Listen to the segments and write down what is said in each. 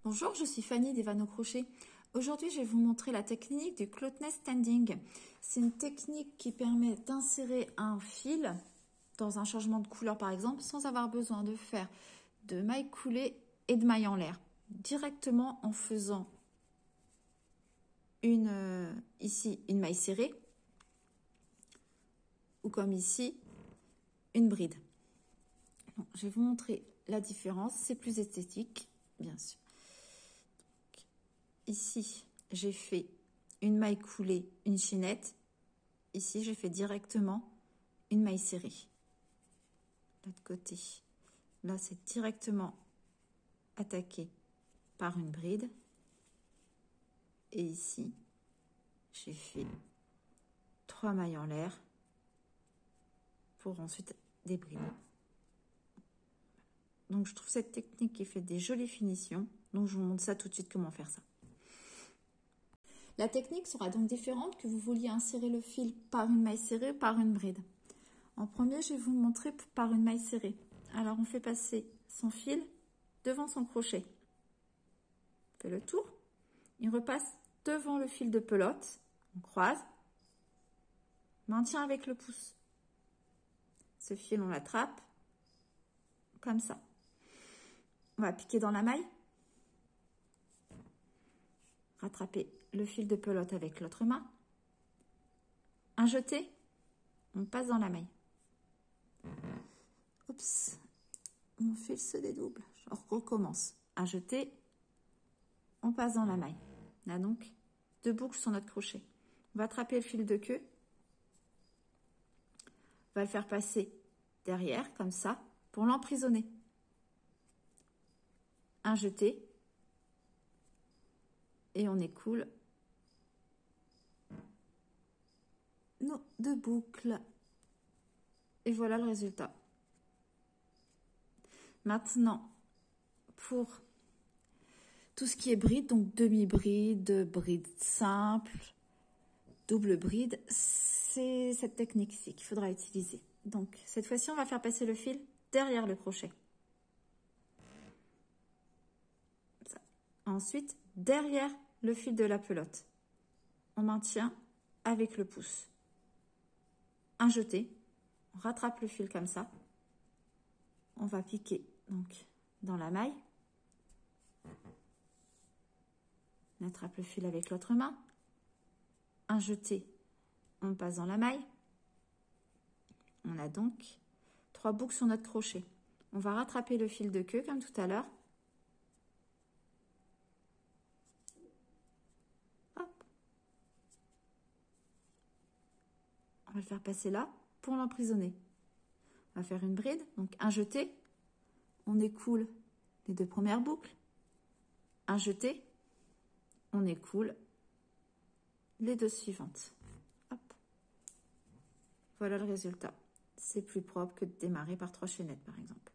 Bonjour, je suis Fanny des Vannes au Crochet. Aujourd'hui, je vais vous montrer la technique du clothesness standing. C'est une technique qui permet d'insérer un fil dans un changement de couleur par exemple, sans avoir besoin de faire de mailles coulées et de mailles en l'air. Directement en faisant ici une maille serrée ou comme ici une bride. Donc, je vais vous montrer la différence, c'est plus esthétique bien sûr. Ici, j'ai fait une maille coulée, une chaînette. Ici, j'ai fait directement une maille serrée. De l'autre côté, là, c'est directement attaqué par une bride. Et ici, j'ai fait 3 mailles en l'air pour ensuite des brides. Donc, je trouve cette technique qui fait des jolies finitions. Donc, je vous montre ça tout de suite, comment faire ça. La technique sera donc différente que vous vouliez insérer le fil par une maille serrée ou par une bride. En premier, je vais vous le montrer par une maille serrée. Alors, on fait passer son fil devant son crochet. On fait le tour. Il repasse devant le fil de pelote. On croise. Maintien avec le pouce. Ce fil, on l'attrape. Comme ça. On va piquer dans la maille. Rattraper le fil de pelote avec l'autre main. Un jeté. On passe dans la maille. Oups, mon fil se dédouble. Je recommence. Un jeté, on passe dans la maille. On a donc 2 boucles sur notre crochet. On va attraper le fil de queue. On va le faire passer derrière, comme ça, pour l'emprisonner. Un jeté. Et on écoule nos 2 boucles. Et voilà le résultat. Maintenant, pour tout ce qui est bride, donc demi-bride, bride simple, double bride, c'est cette technique-ci qu'il faudra utiliser. Donc, cette fois-ci, on va faire passer le fil derrière le crochet. Ça. Ensuite, derrière le fil de la pelote, on maintient avec le pouce. Un jeté, on rattrape le fil comme ça. On va piquer donc dans la maille. On attrape le fil avec l'autre main. Un jeté, on passe dans la maille. On a donc 3 boucles sur notre crochet. On va rattraper le fil de queue comme tout à l'heure. Hop. On va le faire passer là pour l'emprisonner. On va faire une bride, donc un jeté. On écoule les 2 premières boucles. Un jeté. On écoule les 2 suivantes. Hop. Voilà le résultat. C'est plus propre que de démarrer par 3 chaînettes, par exemple.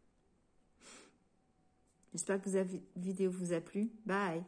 J'espère que cette vidéo vous a plu. Bye!